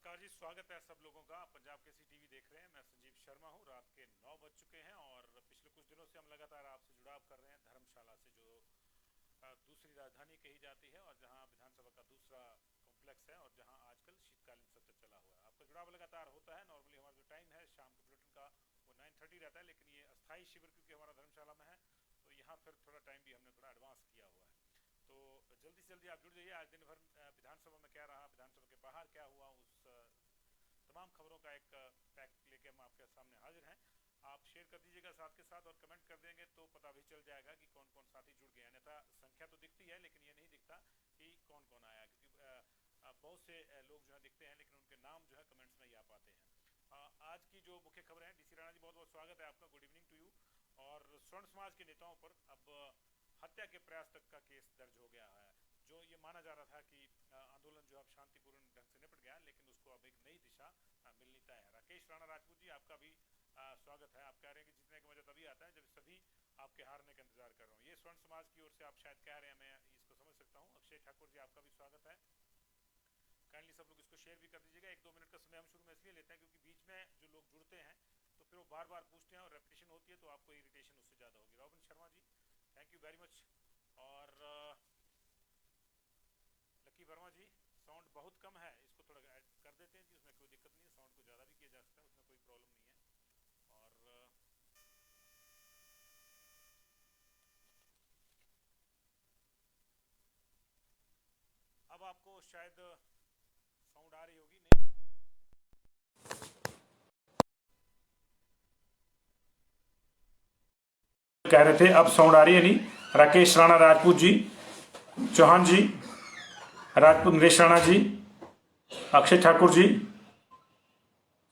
नमस्कार जी, स्वागत है सब लोगों का। पंजाब केसरी टीवी देख रहे हैं। मैं संजीव शर्मा हूं। रात के 9 बज चुके हैं और पिछले कुछ दिनों से हम लगातार आपसे जुड़ाव कर रहे हैं धर्मशाला से, जो दूसरी राजधानी कही जाती है और जहां विधानसभा का दूसरा कॉम्प्लेक्स है और जहां आजकल शीतकालीन सत्र चला हुआ है। आपका जुड़ाव लगातार होता है। नॉर्मली हमारा जो टाइम है शाम के बुलेटिन का वो 9:30 रहता है, लेकिन ये अस्थायी शिविर क्योंकि हमारा धर्मशाला में है तो यहाँ फिर थोड़ा टाइम भी हमने थोड़ा एडवांस किया हुआ है। तो जल्दी से जल्दी आप जुड़ जाइए। आज दिन भर विधानसभा में क्या रहा, विधानसभा के बाहर क्या हुआ, उस तमाम खबरों का एक पैक लेके हम आपके सामने हाजिर हैं। आप शेयर कर दीजिएगा साथ के साथ और कमेंट कर देंगे तो पता भी चल जाएगा कि कौन कौन साथी जुड़ गए हैं। अन्यथा संख्या तो दिखती है लेकिन ये नहीं दिखता कि कौन कौन आया, क्योंकि बहुत से लोग जो है दिखते हैं लेकिन उनके नाम जो है कमेंट्स में ही आ पाते हैं। आज की जो मुख्य खबर है, डीसी राणा जी बहुत बहुत स्वागत है आपका, गुड इवनिंग टू यू। और स्वर्ण समाज के नेताओं पर अब हत्या के प्रयास तक का केस दर्ज हो गया है। जो ये माना जा रहा था कि आंदोलन जो अब शांतिपूर्ण ढंग से निपट गया, लेकिन उसको अब एक नई दिशा मिलनी तय है। राकेश राणा राजपूत जी, आपका भी स्वागत है। आप कह रहे हैं कि जीतने का मजा तभी आता है जब सभी आपके हारने का इंतजार कर रहे हो। ये स्वर्ण समाज की ओर से आप शायद कह रहे हैं, मैं इसको समझ सकता हूँ। अक्षय ठाकुर जी, आपका भी स्वागत है। काइंडली सब लोग इसको शेयर भी कर दीजिएगा। 1-2 मिनट का समय हम शुरू में इसलिए लेते हैं क्योंकि बीच में जो लोग जुड़ते हैं तो फिर वो बार बार पूछते हैं और रेपिटेशन होती है तो आपको इरिटेशन उससे ज़्यादा होगी। Robin Sharma ji, thank you very much. और लकी वर्मा जी, साउंड बहुत कम है, इसको थोड़ा ऐड कर देते हैं जी, उसमें कोई दिक्कत नहीं है। साउंड को ज़्यादा भी किया जा सकता है, उसमें कोई प्रॉब्लम नहीं है। और अब आपको शायद साउंड आ रही होगी, नहीं कह रहे थे, अब साउंड आ रही है नहीं? राकेश राणा राजपूत जी, चौहान जी, राजपूत नरेश राणा जी, अक्षय ठाकुर जी,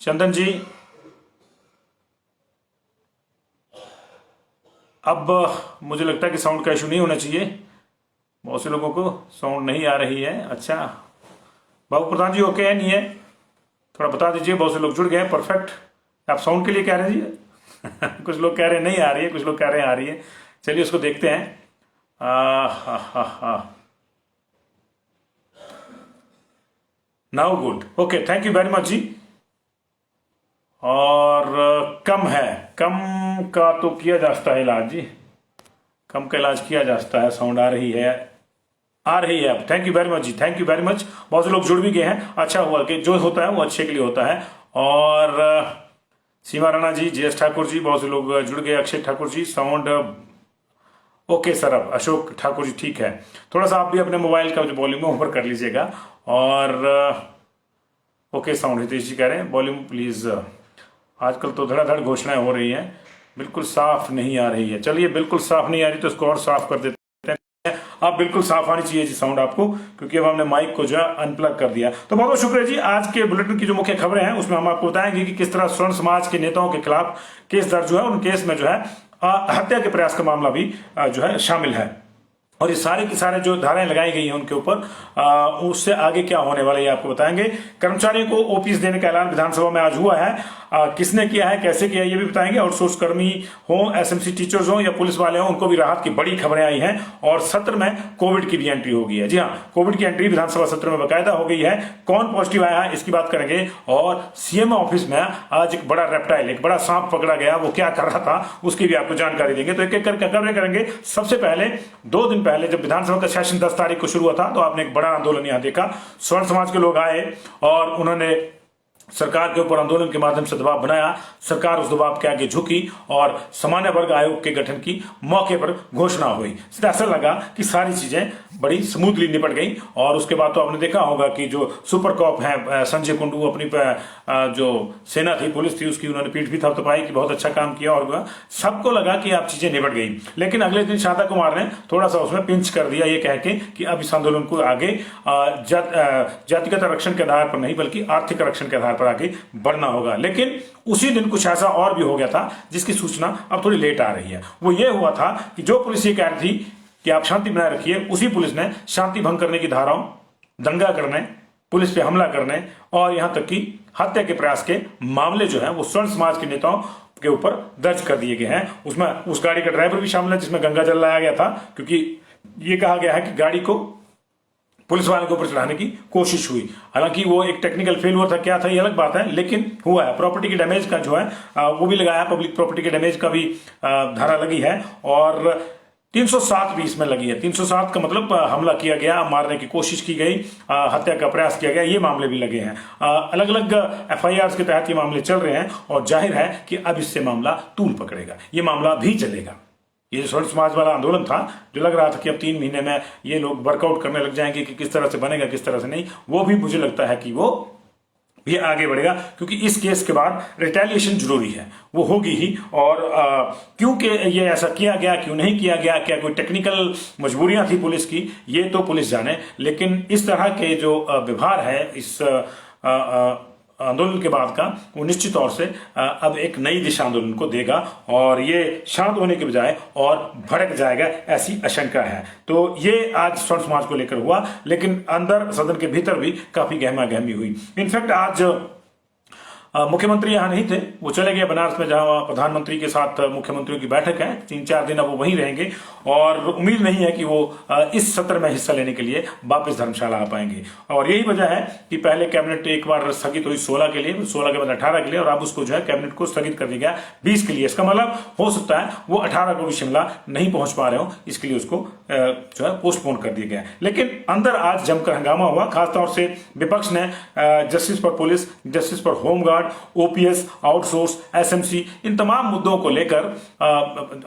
चंदन जी, अब मुझे लगता है कि साउंड का इशू नहीं होना चाहिए। बहुत से लोगों को साउंड नहीं आ रही है। अच्छा, बाबू प्रधान जी ओके है, नहीं है? थोड़ा बता दीजिए। बहुत से लोग जुड़ गए हैं, परफेक्ट। आप साउंड के लिए कह रहे हैं जी? कुछ लोग कह रहे हैं नहीं आ रही है, कुछ लोग कह रहे हैं आ रही है। चलिए उसको देखते हैं। Now good, okay, thank you very much जी। और कम है, कम का तो किया जा सकता है इलाज जी, कम का इलाज किया जा सकता है। साउंड आ रही है, आ रही है अब। Thank you very much ji, thank you very much. बहुत से लोग जुड़ भी गए हैं, अच्छा हुआ कि जो होता है वो अच्छे के लिए होता है। और सीमा राणा जी, जयेश ठाकुर जी, बहुत से लोग जुड़ गए। Akshay Thakur ji, sound okay sir. अब अशोक ठाकुर जी, ठीक है। थोड़ा सा आप भी अपने मोबाइल का जो वॉल्यूम है ऊपर कर लीजिएगा। और ओके साउंड। हितेश जी कह रहे हैं वॉल्यूम प्लीज। आजकल तो धड़ाधड़ घोषणाएं हो रही हैं, बिल्कुल साफ नहीं आ रही है। चलिए, बिल्कुल साफ नहीं आ रही तो इसको और साफ कर देते हैं। अब बिल्कुल साफ आनी चाहिए जी साउंड आपको, क्योंकि अब हमने माइक को जो है अनप्लग कर दिया। तो बहुत बहुत शुक्रिया जी। आज के बुलेटिन की जो मुख्य खबरें हैं उसमें हम आपको बताएंगे कि किस तरह स्वर्ण समाज के नेताओं के खिलाफ केस दर्ज हुआ है। उन केस में जो है हत्या के प्रयास का मामला भी जो है शामिल है। और ये सारे के सारे जो धाराएं लगाई गई हैं उनके ऊपर उससे आगे क्या होने वाला है ये आपको बताएंगे। कर्मचारियों को ओपीएस देने का ऐलान विधानसभा में आज हुआ है। किसने किया है, कैसे किया है, ये भी बताएंगे। आउटसोर्स कर्मी हो, एसएमसी टीचर्स हो या पुलिस वाले हो, उनको भी राहत की बड़ी खबरें आई हैं। और सत्र में कोविड की भी एंट्री हो गई है। जी हाँ, कोविड की एंट्री विधानसभा सत्र में बाकायदा हो गई है। कौन पॉजिटिव आया है इसकी बात करेंगे। और सीएम ऑफिस में आज एक बड़ा रेप्टाइल, एक बड़ा सांप पकड़ा गया, वो क्या कर रहा था उसकी भी आपको जानकारी देंगे। तो एक एक करके खबरें करेंगे। सबसे पहले 2 दिन पहले जब विधानसभा का सेशन 10 तारीख को शुरू हुआ था तो आपने एक बड़ा आंदोलन यहां देखा। स्वर्ण समाज के लोग आए और उन्होंने सरकार के ऊपर आंदोलन के माध्यम से दबाव बनाया। सरकार उस दबाव के आगे झुकी और सामान्य वर्ग आयोग के गठन की मौके पर घोषणा हुई। ऐसा लगा कि सारी चीजें बड़ी स्मूथली निपट गई। और उसके बाद तो आपने देखा होगा कि जो सुपर कॉप है संजय कुंडू, अपनी जो सेना थी, पुलिस थी, उसकी उन्होंने पीठ भी थपथपाई कि बहुत अच्छा काम किया। और सबको लगा कि अब चीजें निपट गई। लेकिन अगले दिन शांता कुमार ने थोड़ा सा उसमें पिंच कर दिया, ये कह के कि अब इस आंदोलन को आगे जातिगत आरक्षण के आधार पर नहीं बल्कि आर्थिक आरक्षण के आधार पर आगे बढ़ना होगा। लेकिन उसी दिन कुछ ऐसा और भी हो गया था जिसकी सूचना अब थोड़ी लेट आ रही है। वो ये हुआ था कि जो पुलिस ये कह रही थी कि आप शांति बनाए रखिए, उसी पुलिस ने शांति भंग करने की धाराओं, दंगा करने, पुलिस पे हमला करने और यहां तक कि हत्या के प्रयास के मामले जो है वो स्वर्ण समाज के नेताओं के ऊपर दर्ज कर दिए गए हैं। उसमें उस गाड़ी का ड्राइवर भी शामिल है जिसमें गंगा जल लाया गया था, क्योंकि ये कहा गया है कि गाड़ी को पुलिस वाले के ऊपर चढ़ाने की कोशिश हुई। हालांकि वो एक टेक्निकल फेलियर था, क्या था ये अलग बात है, लेकिन हुआ है। प्रॉपर्टी के डैमेज का जो है वो भी लगाया, पब्लिक प्रॉपर्टी के डैमेज का भी धारा लगी है और 307 भी इसमें लगी है। 307 का मतलब हमला किया गया, मारने की कोशिश की गई, हत्या का प्रयास किया गया, ये मामले भी लगे हैं। अलग अलग एफआईआर के तहत ये मामले चल रहे हैं और जाहिर है कि अब इससे मामला तूल पकड़ेगा, ये मामला भी चलेगा। ये जो स्वर्ण समाज वाला आंदोलन था, जो लग रहा था कि अब 3 महीने में ये लोग वर्कआउट करने लग जाएंगे कि किस तरह से बनेगा किस तरह से नहीं, वो भी मुझे लगता है कि वो ये आगे बढ़ेगा, क्योंकि इस केस के बाद रिटेलिएशन जरूरी है, वो होगी ही। और क्योंकि ये ऐसा किया गया, क्यों नहीं किया गया, क्या कोई टेक्निकल मजबूरियां थी पुलिस की, ये तो पुलिस जाने, लेकिन इस तरह के जो व्यवहार है इस आंदोलन के बाद का, वो निश्चित तौर से अब एक नई दिशा आंदोलन को देगा और ये शांत होने के बजाय और भड़क जाएगा, ऐसी आशंका है। तो ये आज स्वर्ण समाज को लेकर हुआ, लेकिन अंदर सदन के भीतर भी काफी गहमा गहमी हुई। इनफैक्ट आज मुख्यमंत्री यहाँ नहीं थे, वो चले गए बनारस में, जहां प्रधानमंत्री के साथ मुख्यमंत्रियों की बैठक है। 3-4 दिन अब वो वहीं रहेंगे और उम्मीद नहीं है कि वो इस सत्र में हिस्सा लेने के लिए वापस धर्मशाला आ पाएंगे। और यही वजह है कि पहले कैबिनेट एक बार स्थगित हुई 16 के लिए, 16 के बाद 18 के लिए, और अब उसको जो है कैबिनेट को स्थगित कर दिया गया 20 के लिए। इसका मतलब हो सकता है वो 18 को भी शिमला नहीं पहुंच पा रहे हो, इसके लिए उसको जो है पोस्टपोन कर दिया गया। लेकिन अंदर आज जमकर हंगामा हुआ, खासतौर से विपक्ष ने justice for police, justice for home guard, OPS, outsource, SMC, इन तमाम मुद्दों को लेकर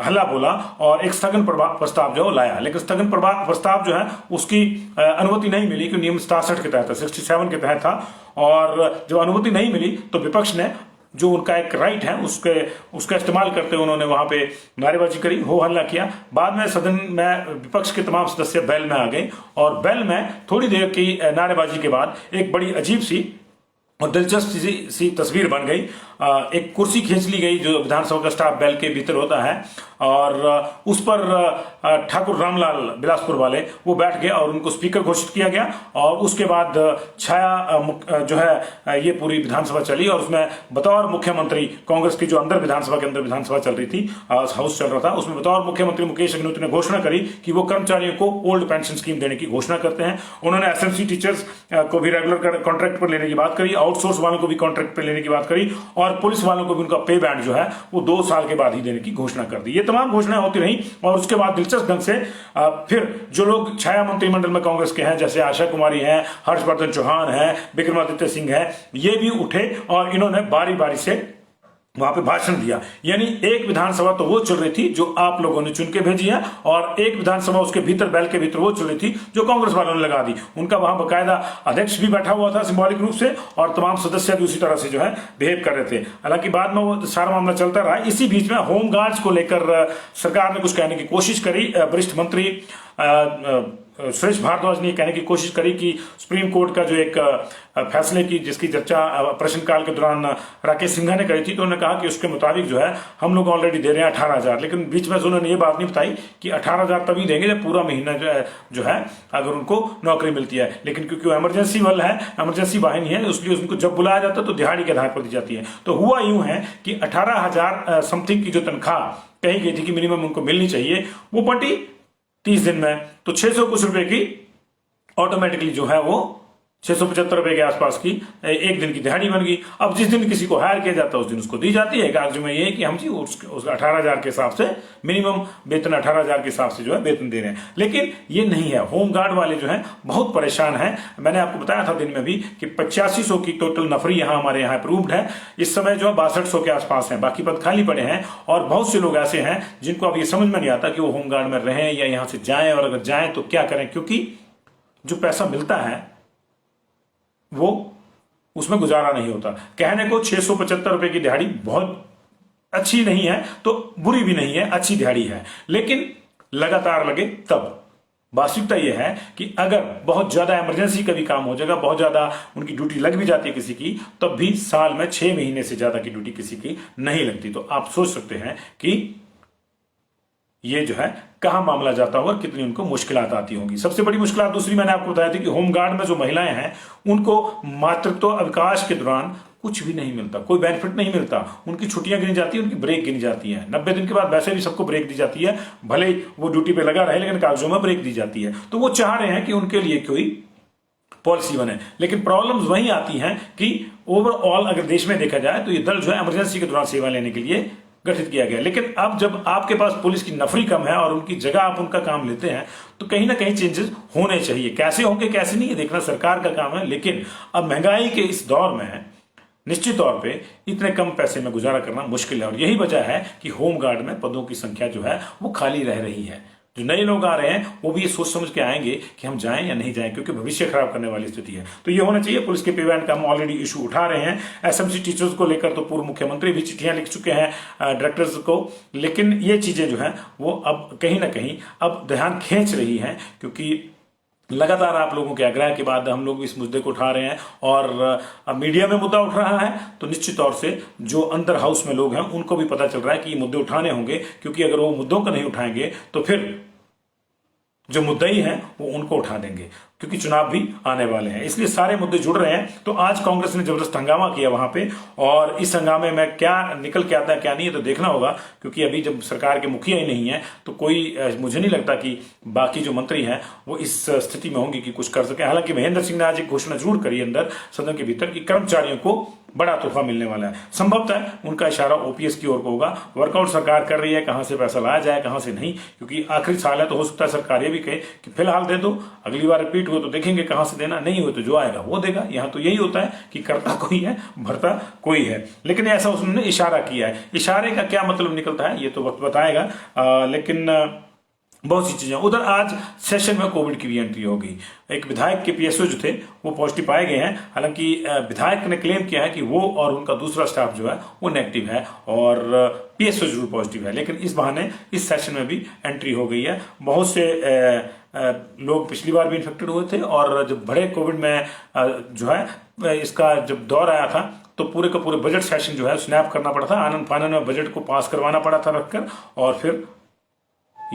हल्ला बोला और एक स्थगन प्रस्ताव जो लाया। लेकिन स्थगन प्रस्ताव जो है उसकी अनुमति नहीं मिली, क्योंकि नियम 67 के तहत, 67 के तहत था, और जब अनुमति नहीं मिली तो विपक्ष ने, जो उनका एक राइट है, उसका इस्तेमाल करते हुए उन्होंने वहां पे नारेबाजी करी, हो हल्ला किया। बाद में सदन में विपक्ष के तमाम सदस्य बैल में आ गए और बैल में थोड़ी देर की नारेबाजी के बाद एक बड़ी अजीब सी और दिलचस्प सी तस्वीर बन गई। एक कुर्सी खींच ली गई जो विधानसभा का स्टाफ बैल के भीतर होता है, और उस पर ठाकुर रामलाल बिलासपुर वाले वो बैठ गए और उनको स्पीकर घोषित किया गया। और उसके बाद छाया जो है ये पूरी विधानसभा चली, और उसमें बतौर मुख्यमंत्री कांग्रेस की, जो अंदर विधानसभा के अंदर विधानसभा चल रही थी, हाउस चल रहा था, उसमें बतौर मुख्यमंत्री मुकेश अग्निहोत्री ने घोषणा करी कि वो कर्मचारियों को ओल्ड पेंशन स्कीम देने की घोषणा करते हैं। उन्होंने एसएमसी टीचर्स को भी रेगुलर कॉन्ट्रैक्ट पर लेने की बात करी, आउटसोर्स वालों को भी कॉन्ट्रैक्ट पर लेने की बात करी, और पुलिस वालों को भी उनका पे बैंड जो है वो 2 साल के बाद ही देने की घोषणा कर दी। ये तमाम घोषणाएं होती रही, और उसके बाद दिलचस्प ढंग से फिर जो लोग छाया मंत्रिमंडल में कांग्रेस के हैं, जैसे आशा कुमारी हैं, हर्षवर्धन चौहान हैं, विक्रमादित्य सिंह हैं, ये भी उठे और इन्होंने बारी बारी से वहां पे भाषण दिया। यानी एक विधानसभा तो वो चल रही थी जो आप लोगों ने चुन के भेजी है, और एक विधानसभा उसके भीतर, बैल के भीतर वो चल रही थी जो कांग्रेस वालों ने लगा दी। उनका वहां बकायदा अध्यक्ष भी बैठा हुआ था सिंबॉलिक रूप से, और तमाम सदस्य भी उसी तरह से जो है बिहेव कर रहे थे। हालांकि बाद में वो सारा मामला चलता रहा। इसी बीच में होमगार्ड्स को लेकर सरकार ने कुछ कहने की कोशिश करी। वरिष्ठ मंत्री सुरेश भारद्वाज ने कहने की कोशिश करी कि सुप्रीम कोर्ट का जो एक फैसले की, जिसकी चर्चा प्रश्नकाल के दौरान राकेश सिन्हा ने करी थी, तो उन्होंने कहा कि उसके मुताबिक जो है हम लोग ऑलरेडी दे रहे हैं 18,000। लेकिन बीच में उन्होंने ये बात नहीं बताई कि 18,000 तभी देंगे जब पूरा महीना जो है अगर उनको नौकरी मिलती है। लेकिन क्योंकि वो इमरजेंसी वाला है, इमरजेंसी वाहिनी है, इसलिए उनको जब बुलाया जाता है तो दिहाड़ी के आधार पर दी जाती है। तो हुआ यूं है कि 18,000 समथिंग की जो तनख्वाह कही गई थी कि मिनिमम उनको मिलनी चाहिए, वो बटी 30 दिन में, तो 600 कुछ रुपए की ऑटोमेटिकली जो है वो 675 रुपए के आसपास की एक दिन की दिहाड़ी बन गई। अब जिस दिन किसी को हायर किया जाता है उस दिन उसको दी जाती है। कागज में ये है कि हम जी उस 18,000 के हिसाब से मिनिमम वेतन 18,000 के हिसाब से जो है वेतन दे रहे हैं। लेकिन ये नहीं है। होमगार्ड वाले जो है बहुत परेशान हैं। मैंने आपको बताया था दिन में भी कि 8500 की टोटल नफरी यहाँ हमारे यहाँ अप्रूव्ड है। इस समय जो है 6200 के आसपास है, बाकी पद खाली पड़े हैं। और बहुत से लोग ऐसे हैं जिनको अब ये समझ में नहीं आता कि वो होमगार्ड में रहें या यहाँ से जाएं, और अगर जाएं तो क्या करें, क्योंकि जो पैसा मिलता है वो उसमें गुजारा नहीं होता। कहने को 675 रुपए की दिहाड़ी बहुत अच्छी नहीं है, तो बुरी भी नहीं है, अच्छी दिहाड़ी है, लेकिन लगातार लगे तब। वास्तविकता यह है कि अगर बहुत ज्यादा इमरजेंसी का भी काम हो जाएगा, बहुत ज्यादा उनकी ड्यूटी लग भी जाती है किसी की, तब भी साल में 6 महीने से ज्यादा की ड्यूटी किसी की नहीं लगती। तो आप सोच सकते हैं कि ये जो है कहां मामला जाता होगा, कितनी उनको मुश्किलात आती होंगी। सबसे बड़ी मुश्किल दूसरी मैंने आपको बताया थी कि होमगार्ड में जो महिलाएं हैं उनको मातृत्व अवकाश के दौरान कुछ भी नहीं मिलता, कोई बेनिफिट नहीं मिलता। उनकी छुट्टियां गिनी जाती है, उनकी ब्रेक गिनी जाती है। 90 दिन के बाद वैसे भी सबको ब्रेक दी जाती है, भले ही वो ड्यूटी पे लगा रहे, लेकिन कागजों में ब्रेक दी जाती है। तो वो चाह रहे हैं कि उनके लिए कोई पॉलिसी बने। लेकिन प्रॉब्लम्स वहीं आती हैं कि ओवरऑल अगर देश में देखा जाए तो ये दल जो है इमरजेंसी के दौरान सेवा लेने के लिए गठित किया गया। लेकिन अब जब आपके पास पुलिस की नफरी कम है और उनकी जगह आप उनका काम लेते हैं तो कहीं ना कहीं चेंजेस होने चाहिए। कैसे होंगे कैसे नहीं, ये देखना सरकार का काम है। लेकिन अब महंगाई के इस दौर में निश्चित तौर पे इतने कम पैसे में गुजारा करना मुश्किल है, और यही वजह है कि होमगार्ड में पदों की संख्या जो है वो खाली रह रही है। जो नए लोग आ रहे हैं वो भी ये सोच समझ के आएंगे कि हम जाएं या नहीं जाएं, क्योंकि भविष्य खराब करने वाली स्थिति है। तो ये होना चाहिए। पुलिस के पे बैंड का हम ऑलरेडी इशू उठा रहे हैं। एसएमसी टीचर्स को लेकर तो पूर्व मुख्यमंत्री भी चिट्ठियां लिख चुके हैं डायरेक्टर्स को। लेकिन ये चीजें जो है वो अब कहीं ना कहीं अब ध्यान खींच रही है, क्योंकि लगातार आप लोगों के आग्रह के बाद हम लोग इस मुद्दे को उठा रहे हैं और अब मीडिया में मुद्दा उठ रहा है तो निश्चित तौर से जो अंदर हाउस में लोग हैं उनको भी पता चल रहा है कि ये मुद्दे उठाने होंगे, क्योंकि अगर वो मुद्दों को नहीं उठाएंगे तो फिर जो मुद्दई हैं वो उनको उठा देंगे, क्योंकि चुनाव भी आने वाले हैं। इसलिए सारे मुद्दे जुड़ रहे हैं। तो आज कांग्रेस ने जबरदस्त हंगामा किया वहां पे, और इस हंगामे में क्या निकल के आता है क्या नहीं है तो देखना होगा, क्योंकि अभी जब सरकार के मुखिया ही नहीं है तो कोई मुझे नहीं लगता कि बाकी जो मंत्री हैं वो इस स्थिति में होंगे कि कुछ कर सके। हालांकि महेंद्र सिंह ने आज एक घोषणा जरूर करी अंदर सदन के भीतर कि कर्मचारियों को बड़ा तोहफा मिलने वाला है। संभवतः उनका इशारा ओपीएस की ओर को होगा। वर्कआउट सरकार कर रही है, कहां से पैसा लाया जाए कहां से नहीं, क्योंकि आखिरी साल है तो हो सकता है सरकार ये भी कहे कि फिलहाल दे दो, अगली बार रिपीट हुए तो देखेंगे कहां से देना, नहीं हुए तो जो आएगा वो देगा। यहां तो यही होता है कि करता कोई है भरता कोई है, लेकिन ऐसा उसने इशारा किया है। इशारे का क्या मतलब निकलता है ये तो वक्त बताएगा। लेकिन बहुत सी चीजें उधर आज सेशन में कोविड की भी एंट्री हो गई। एक विधायक के पीएसओ जो थे वो पॉजिटिव पाए गए हैं। हालांकि विधायक ने क्लेम किया है कि वो और उनका दूसरा स्टाफ जो है वो नेगेटिव है और पीएसओ जरूर पॉजिटिव है, लेकिन इस बहाने इस सेशन में भी एंट्री हो गई है। बहुत से लोग पिछली बार भी इन्फेक्टेड हुए थे, और जब बड़े कोविड में जो है इसका जब दौर आया था तो पूरे का पूरे बजट सेशन जो है स्नैप करना पड़ा था। आनंद फानंद में बजट को पास करवाना पड़ा था रखकर, और फिर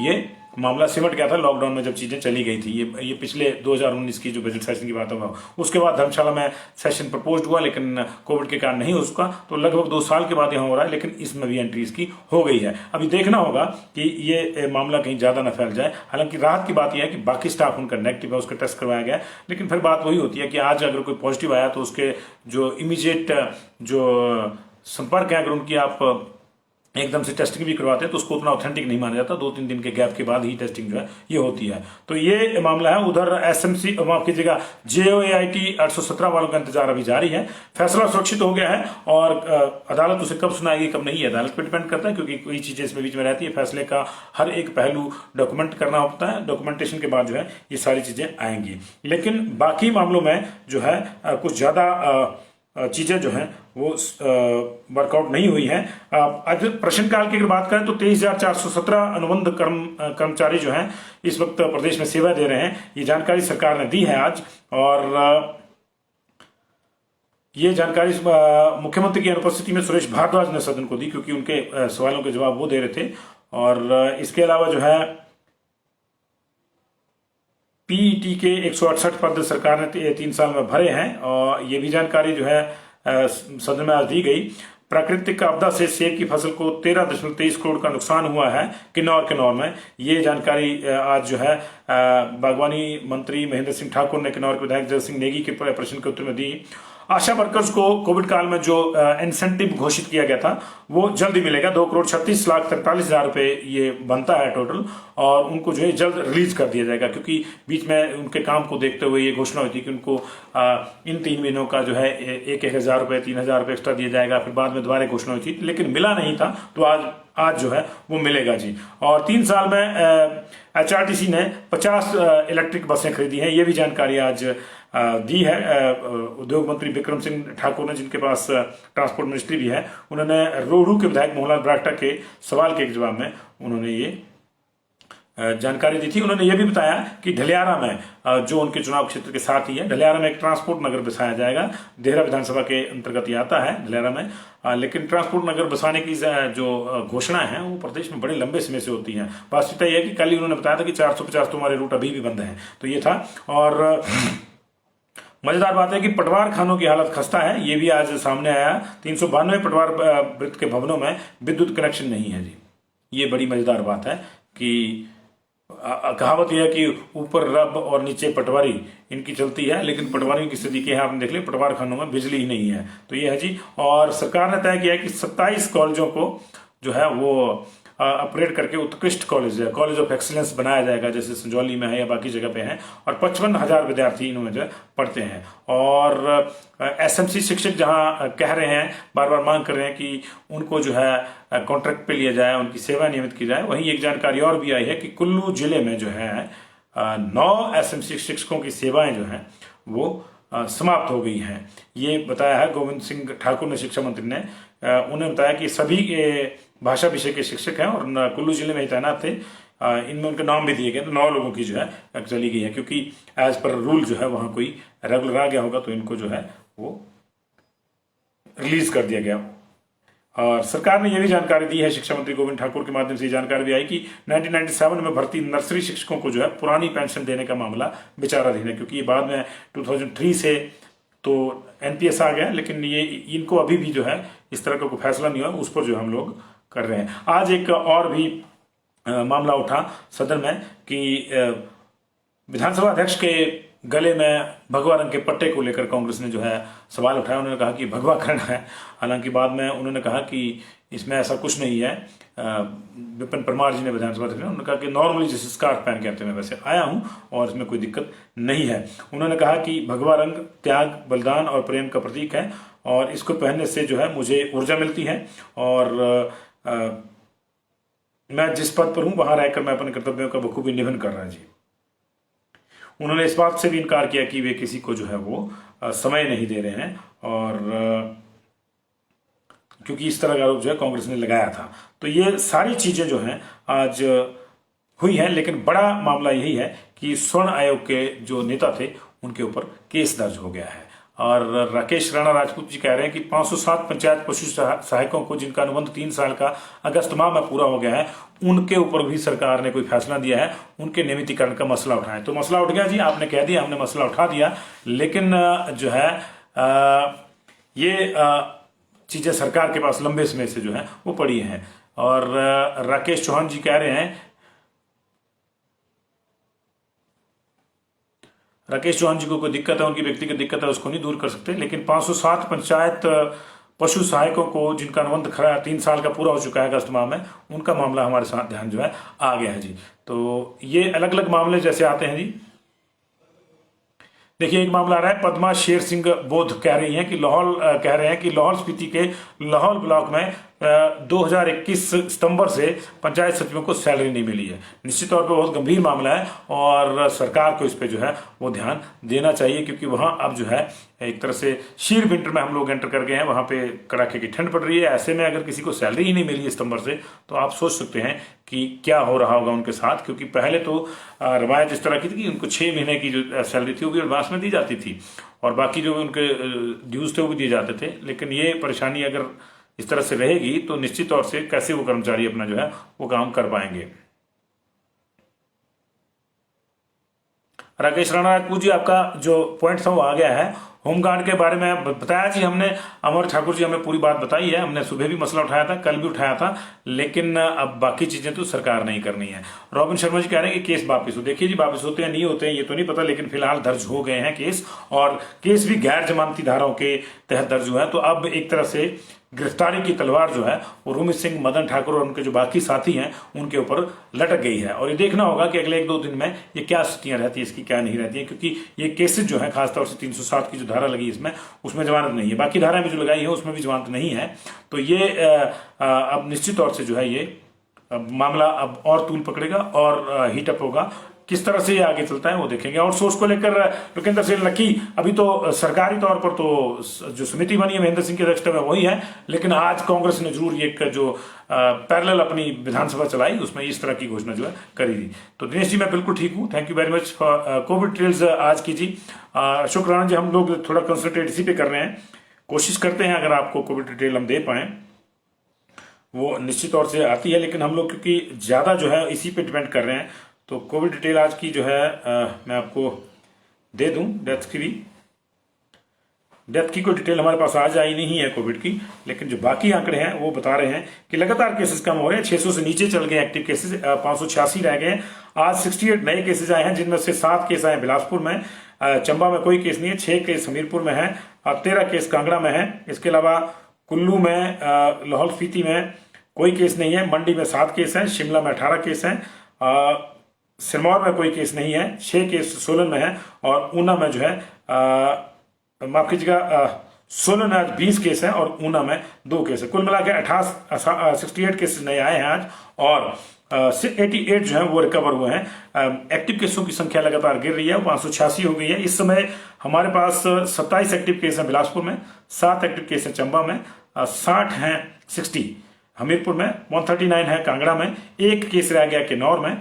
ये मामला सिमट गया था लॉकडाउन में जब चीजें चली गई थी। ये पिछले 2019 की जो बजट सेशन की बात है उसके बाद धर्मशाला में सेशन प्रपोज हुआ, लेकिन कोविड के कारण नहीं हो सका। तो लगभग 2 साल के बाद यहां हो रहा है, लेकिन इसमें भी एंट्री इसकी हो गई है। अभी देखना होगा कि ये मामला कहीं ज्यादा न फैल जाए। हालांकि राहत की बात यह है कि बाकी स्टाफ उनका नेगेटिव है, उसका टेस्ट करवाया गया, लेकिन फिर बात वही होती है कि आज अगर कोई पॉजिटिव आया तो उसके जो इमीडिएट जो संपर्क है अगर उनकी आप एकदम से टेस्टिंग भी करवाते हैं तो उसको उतना ऑथेंटिक नहीं माना जाता। 2-3 दिन के गैप के बाद ही टेस्टिंग जो है ये होती है। तो ये मामला है। उधर एसएमसी माफ कीजिएगा जेओएआईटी 817 वालों का इंतजार अभी जारी है। फैसला सुरक्षित हो गया है और अदालत उसे कब सुनाएगी कब नहीं, अदालत पर डिपेंड करता है, क्योंकि कोई चीजें इसमें बीच में रहती है। फैसले का हर एक पहलू डॉक्यूमेंट करना होता है, डॉक्यूमेंटेशन के बाद जो है ये सारी चीजें आएंगी। लेकिन बाकी मामलों में जो है कुछ ज्यादा चीजें जो हैं वो वर्कआउट नहीं हुई हैं। आज प्रश्नकाल की अगर बात करें तो 23,417 अनुबंध कर्मचारी जो हैं इस वक्त प्रदेश में सेवा दे रहे हैं। ये जानकारी सरकार ने दी है आज, और ये जानकारी मुख्यमंत्री की अनुपस्थिति में सुरेश भारद्वाज ने सदन को दी, क्योंकि उनके सवालों के जवाब वो दे रहे थे। और इसके अलावा जो है पीईटी के 168 पद सरकार ने 3 साल में भरे हैं, और ये भी जानकारी जो है सदन में आज दी गई। प्राकृतिक आपदा से सेब की फसल को 13.23 करोड़ का नुकसान हुआ है किन्नौर में। ये जानकारी आज जो है बागवानी मंत्री महेंद्र सिंह ठाकुर ने किन्नौर के विधायक जय सिंह नेगी के प्रश्न के उत्तर में दी। आशा वर्कर्स को कोविड काल में जो इंसेंटिव घोषित किया गया था वो जल्दी मिलेगा। 2,36,43,000 रुपए ये बनता है टोटल, और उनको जो है जल्द रिलीज कर दिया जाएगा, क्योंकि बीच में उनके काम को देखते हुए ये घोषणा हुई थी कि उनको इन 3 महीनों का जो है 1,000 रुपए 3,000 रुपए एक्स्ट्रा दिया जाएगा। फिर बाद में दोबारा घोषणा हुई थी, लेकिन मिला नहीं था, तो आज जो है वो मिलेगा जी। और 3 साल में एचआरटीसी ने 50 इलेक्ट्रिक बसें खरीदी हैं। ये भी जानकारी आज दी है उद्योग मंत्री बिक्रम सिंह ठाकुर ने, जिनके पास ट्रांसपोर्ट मिनिस्ट्री भी है। उन्होंने रोहडू के विधायक मोहनलाल ब्राक्टा के सवाल के जवाब में उन्होंने ये जानकारी दी थी। उन्होंने ये भी बताया कि ढलियारा में जो उनके चुनाव क्षेत्र के साथ ही है, ढलियारा में एक ट्रांसपोर्ट नगर बसाया जाएगा। देहरा विधानसभा के अंतर्गत ये आता है ढलियारा में, लेकिन ट्रांसपोर्ट नगर बसाने की जो घोषणा है वो प्रदेश में बड़े लंबे समय से होती है। वास्तविकता यह है कि कल ही उन्होंने बताया था कि 450 तो हमारे रूट अभी भी बंद हैं, तो ये था। और मजेदार बात है कि पटवार खानों की हालत खस्ता है, ये भी आज सामने आया। 392 पटवार वृत्त के भवनों में विद्युत कनेक्शन नहीं है जी। ये बड़ी मजेदार बात है कि कहावत यह है कि ऊपर रब और नीचे पटवारी इनकी चलती है, लेकिन पटवारियों की स्थिति क्या है आपने देख लिया, पटवार खानों में बिजली ही नहीं है। तो ये है जी। और सरकार ने तय किया है कि 27 कॉलेजों को जो है वो अपग्रेड करके उत्कृष्ट कॉलेज है, कॉलेज ऑफ एक्सीलेंस बनाया जाएगा, जैसे संजौली में है या बाकी जगह पे है। और 55,000 विद्यार्थी इनमें जो है पढ़ते हैं। और एसएमसी शिक्षक जहां कह रहे हैं, बार बार मांग कर रहे हैं कि उनको जो है कॉन्ट्रैक्ट पे लिया जाए, उनकी सेवा नियमित की जाए। वहीं एक जानकारी और भी आई है कि कुल्लू जिले में जो है 9 एसएमसी शिक्षकों की सेवाएं जो हैं वो समाप्त हो गई हैं। ये बताया है गोविंद सिंह ठाकुर ने, शिक्षा मंत्री ने। उन्होंने बताया कि सभी भाषा विषय के शिक्षक हैं और कुल्लू जिले में ही तैनात थे। इनमें उनके नाम भी दिए गए, तो 9 लोगों की जो है चली गई है, क्योंकि एज पर रूल जो है वहां कोई रेगुलर आ गया होगा तो इनको जो है वो रिलीज कर दिया गया। और सरकार ने यह भी जानकारी दी है, शिक्षा मंत्री गोविंद ठाकुर के माध्यम से जानकारी भी आई कि 1997 में भर्ती नर्सरी शिक्षकों को जो है पुरानी पेंशन देने का मामला विचाराधीन है, क्योंकि ये बाद में 2003 से तो एनपीएस आ गया, लेकिन ये इनको अभी भी जो है इस तरह का कोई फैसला नहीं हुआ, उस पर जो हम लोग कर रहे हैं। आज एक और भी मामला उठा सदन में कि विधानसभा अध्यक्ष के गले में भगवा रंग के पट्टे को लेकर कांग्रेस ने जो है सवाल उठाया। उन्होंने कहा कि भगवा करण है, हालांकि बाद में उन्होंने कहा कि इसमें ऐसा कुछ नहीं है। विपिन परमार जी ने, विधानसभा अध्यक्ष ने, उन्होंने कहा कि नॉर्मली जैसे स्कार्फ पहन के आते मैं वैसे आया हूं और इसमें कोई दिक्कत नहीं है। उन्होंने कहा कि भगवा रंग त्याग, बलिदान और प्रेम का प्रतीक है और इसको पहनने से जो है मुझे ऊर्जा मिलती है और मैं जिस पद पर हूं वहां रहकर मैं अपने कर्तव्यों का बखूबी निभन कर रहा जी। उन्होंने इस बात से भी इनकार किया कि वे किसी को जो है वो समय नहीं दे रहे हैं, और क्योंकि इस तरह का आरोप जो है कांग्रेस ने लगाया था। तो ये सारी चीजें जो हैं आज हुई हैं, लेकिन बड़ा मामला यही है कि स्वर्ण आयोग के जो नेता थे उनके ऊपर केस दर्ज हो गया है। और राकेश राणा राजपूत जी कह रहे हैं कि 507 पंचायत पशु सहायकों को जिनका अनुबंध 3 साल का अगस्त माह में पूरा हो गया है, उनके ऊपर भी सरकार ने कोई फैसला दिया है, उनके नियमितीकरण का मसला उठाएं। तो मसला उठ गया जी, आपने कह दिया, हमने मसला उठा दिया, लेकिन जो है ये चीजें सरकार के पास लंबे समय से जो है वो पड़ी हैं। और राकेश चौहान जी कह रहे हैं, राकेश चौहान जी को कोई दिक्कत है, उनकी व्यक्तिगत दिक्कत है, उसको नहीं दूर कर सकते, लेकिन 507 पंचायत पशु सहायकों को जिनका अनुबंध 3 साल का पूरा हो चुका है अगस्त माह में, उनका मामला हमारे साथ ध्यान जो है आ गया है जी। तो ये अलग अलग मामले जैसे आते हैं जी। देखिए एक मामला आ रहा है, पद्मा शेर सिंह बोध कह रही हैं कि लाहौल स्पीति के लाहौल ब्लॉक में 2021 सितंबर से पंचायत सचिवों को सैलरी नहीं मिली है। निश्चित तौर पर बहुत गंभीर मामला है और सरकार को इस पे जो है वो ध्यान देना चाहिए, क्योंकि वहां अब जो है एक तरह से शीर विंटर में हम लोग एंटर कर गए हैं, वहां पे कड़ाके की ठंड पड़ रही है। ऐसे में अगर किसी को सैलरी ही नहीं मिली है सितंबर से, तो आप सोच सकते हैं कि क्या हो रहा होगा उनके साथ। क्योंकि पहले तो रवायत इस तरह की थी कि उनको 6 महीने की जो सैलरी थी वो भी एडवांस में दी जाती थी और बाकी जो उनके ड्यूज थे वो भी दिए जाते थे। लेकिन ये परेशानी अगर इस तरह से रहेगी तो निश्चित तौर से कैसे वो कर्मचारी अपना जो है वो काम कर पाएंगे। राकेश राणा राजपूत जी, आपका जो पॉइंट था वो आ गया है। होमगार्ड के बारे में बताया जी हमने, अमर ठाकुर जी हमें पूरी बात बताई है, हमने सुबह भी मसला उठाया था, कल भी उठाया था, लेकिन अब बाकी चीजें तो सरकार नहीं करनी है। रॉबिन शर्मा जी कह रहे हैं कि केस वापिस हो। देखिए जी, वापिस होते हैं नहीं होते हैं ये तो नहीं पता, लेकिन फिलहाल दर्ज हो गए हैं केस, और केस भी गैर जमानती धाराओं के तहत दर्ज हुआ है। तो अब एक तरह से गिरफ्तारी की तलवार जो है वो रोमित सिंह, मदन ठाकुर और उनके जो बाकी साथी हैं उनके ऊपर लटक गई है। और ये देखना होगा कि अगले 1-2 दिन में ये क्या स्थितियां रहती है, इसकी क्या नहीं रहती है, क्योंकि ये केसेस जो है खासतौर से 307 की जो धारा लगी इसमें, उसमें जमानत नहीं है। बाकी धारा में जो लगाई है उसमें भी जमानत नहीं है। तो ये अब निश्चित तौर से जो है ये मामला अब और तूल पकड़ेगा और हीटअप होगा। किस तरह से ये आगे चलता है वो देखेंगे। और सोर्स को लेकर लोकेंद्र सिंह लक्की, अभी तो सरकारी तौर पर तो जो समिति बनी है महेंद्र सिंह की अध्यक्षता में वही है, लेकिन आज कांग्रेस ने जरूर एक जो पैरेलल अपनी विधानसभा चलाई उसमें इस तरह की घोषणा जो है करी थी। तो दिनेश जी मैं बिल्कुल ठीक हूँ, thank you very much for Covid details आज की जी। अशोक राणा जी, हम लोग थोड़ा कंसंट्रेट इसी पे कर रहे हैं, कोशिश करते हैं अगर आपको कोविड डिटेल हम दे पाए, वो निश्चित तौर से आती है, लेकिन हम लोग क्योंकि ज्यादा जो है इसी पे डिपेंड कर रहे हैं, तो कोविड डिटेल आज की जो है मैं आपको दे दूं डेथ की भी। डेथ की कोई डिटेल हमारे पास आज आई नहीं है कोविड की, लेकिन जो बाकी आंकड़े हैं वो बता रहे हैं कि लगातार केसेस कम हो रहे हैं। 600 से नीचे चल गए एक्टिव केसेस, 586 रह गए। आज 68 नए केसेस आए हैं, जिनमें से 7 केस आए बिलासपुर में, चंबा में कोई केस नहीं है, 6 केस हमीरपुर में है और 13 केस कांगड़ा में है। इसके अलावा कुल्लू में, लाहौल स्पीति में कोई केस नहीं है। मंडी में 7 केस हैं, शिमला में 18 केस हैं, सिरमौर में कोई केस नहीं है, 6 केस सोलन में है और ऊना में जो है माफ कीजिएगा, सोलन में आज 20 केस हैं और ऊना में 2 केस है। कुल मिला के 68 केसेस नए आए हैं आज और 88 जो है वो रिकवर हुए हैं। एक्टिव केसों की संख्या लगातार गिर रही है, 586 हो गई है। इस समय हमारे पास 27 एक्टिव केस हैं बिलासपुर में, 7 एक्टिव केस हैं चंबा में, 60 हैं 60 हमीरपुर में, 139 है कांगड़ा में, 1 केस रह गया किन्नौर में,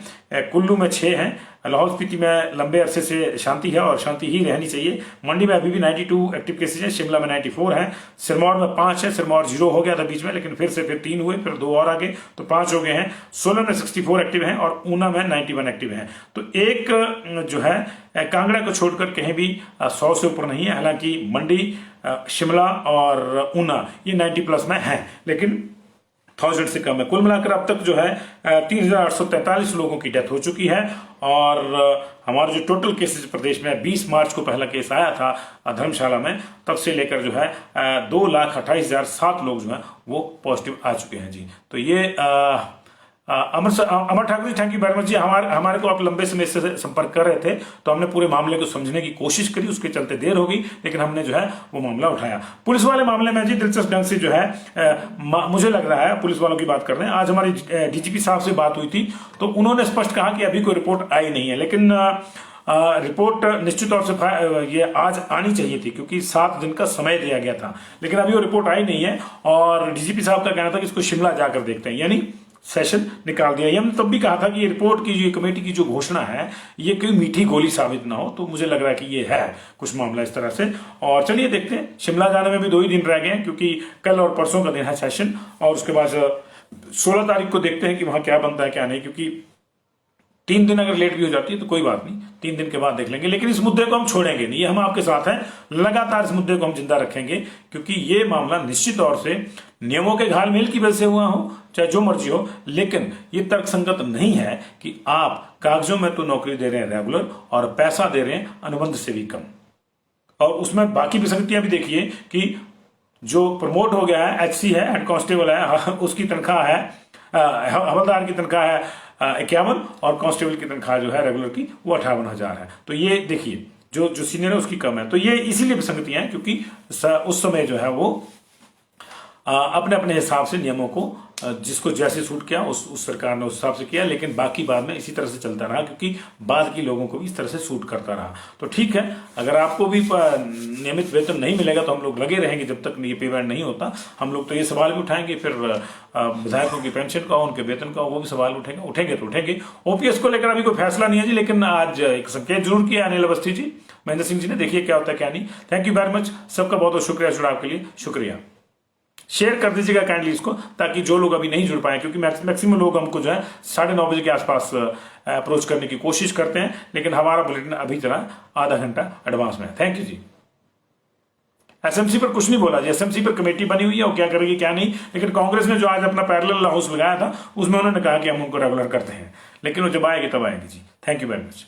कुल्लू में 6 हैं, लाहौल स्पीति में लंबे अरसे से शांति है और शांति ही रहनी चाहिए। मंडी में अभी भी 92 एक्टिव केसेज हैं, शिमला में 94 हैं, सिरमौर में 5 है, सिरमौर 0 हो गया था बीच में लेकिन फिर 3 हुए, फिर 2 और आ गए तो 5 हो गए हैं। सोलन में 64 एक्टिव हैं और ऊना में 91 एक्टिव हैं। तो एक जो है कांगड़ा को छोड़कर कहीं भी 100 से ऊपर नहीं है। हालांकि मंडी, शिमला और ऊना ये 90+ में है, लेकिन 1000 से कम है। कुल मिलाकर अब तक जो है 3843 लोगों की डेथ हो चुकी है और हमारे जो टोटल केसेस प्रदेश में 20 मार्च को पहला केस आया था धर्मशाला में, तब से लेकर जो है 2,28,007 लोग जो है वो पॉजिटिव आ चुके हैं जी। तो ये अमर Thakur ji, thank you very much जी। हमारे को आप लंबे समय से संपर्क कर रहे थे तो हमने पूरे मामले को समझने की कोशिश करी, उसके चलते देर हो गई लेकिन हमने जो है वो मामला उठाया। पुलिस वाले मामले में जी दिलचस्प ढंग से जो है मुझे लग रहा है, पुलिस वालों की बात कर रहे हैं, आज हमारी डीजीपी साहब से बात हुई थी तो उन्होंने स्पष्ट कहा कि अभी कोई रिपोर्ट आई नहीं है, लेकिन रिपोर्ट निश्चित तौर से ये आज आनी चाहिए थी क्योंकि 7 दिन का समय दिया गया था, लेकिन अभी वो रिपोर्ट आई नहीं है। और डीजीपी साहब का कहना था कि इसको शिमला जाकर देखते हैं, यानी सेशन निकाल दिया। हमने तब भी कहा था कि ये रिपोर्ट की जो कमेटी की जो घोषणा है ये कोई मीठी गोली साबित ना हो, तो मुझे लग रहा है कि ये है कुछ मामला इस तरह से। और चलिए देखते हैं, शिमला जाने में भी 2 ही दिन रह गए हैं क्योंकि कल और परसों का दिन है सेशन और उसके बाद 16 तारीख को देखते हैं कि वहां क्या बनता है क्या नहीं, क्योंकि 3 दिन अगर लेट भी हो जाती है तो कोई बात नहीं, 3 दिन के बाद देख लेंगे। लेकिन इस मुद्दे को हम छोड़ेंगे नहीं, ये हम आपके साथ हैं, लगातार इस मुद्दे को हम जिंदा रखेंगे क्योंकि ये मामला निश्चित तौर से नियमों के घालमेल की वजह से हुआ हो चाहे जो मर्जी हो, लेकिन ये तर्कसंगत नहीं है कि आप कागजों में तो नौकरी दे रहे हैं रेगुलर और पैसा दे रहे हैं अनुबंध से भी कम। और उसमें बाकी विसंगतियां भी देखिए कि जो प्रमोट हो गया है, HC है, हेड कांस्टेबल है, उसकी तनख्वाह है, हवलदार की तनख्वाह है 51 और कांस्टेबल की तनख्वाह जो है रेगुलर की वो 58,000 है। तो ये देखिए जो सीनियर है उसकी कम है। तो ये इसीलिए विसंगतियां हैं क्योंकि उस समय जो है वो अपने अपने हिसाब से नियमों को जिसको जैसे सूट किया उस सरकार ने उस हिसाब से किया, लेकिन बाकी बाद में इसी तरह से चलता रहा क्योंकि बाद की लोगों को भी इस तरह से सूट करता रहा। तो ठीक है, अगर आपको भी नियमित वेतन नहीं मिलेगा तो हम लोग लगे रहेंगे जब तक ये पेमेंट नहीं होता। हम लोग तो ये सवाल भी उठाएंगे, फिर विधायकों की पेंशन का, उनके वेतन का, वो भी सवाल उठेंगे। ओपीएस को लेकर अभी कोई फैसला नहीं है जी, लेकिन आज एक संकेत जरूर किया अनिल अवस्थी जी, महेंद्र सिंह जी ने, देखिए क्या होता है क्या नहीं। थैंक यू वेरी मच, सबका बहुत बहुत शुक्रिया जुड़ाव के लिए, शुक्रिया। शेयर कर दीजिएगा काइंडली इसको, ताकि जो लोग अभी नहीं जुड़ पाए, क्योंकि मैक्सिमम लोग हमको जो है 9:30 बजे के आसपास अप्रोच करने की कोशिश करते हैं, लेकिन हमारा बुलेटिन अभी चला आधा घंटा एडवांस में। Thank you ji. एसएमसी पर कुछ नहीं बोला जी, एसएमसी पर कमेटी बनी हुई है, वो क्या करेगी क्या नहीं, लेकिन कांग्रेस ने जो आज अपना पैरेलल हाउस लगाया था उसमें उन्होंने कहा कि हम उनको रेगुलर करते हैं, लेकिन वो जब आएगी तब आएगी जी। Thank you very much.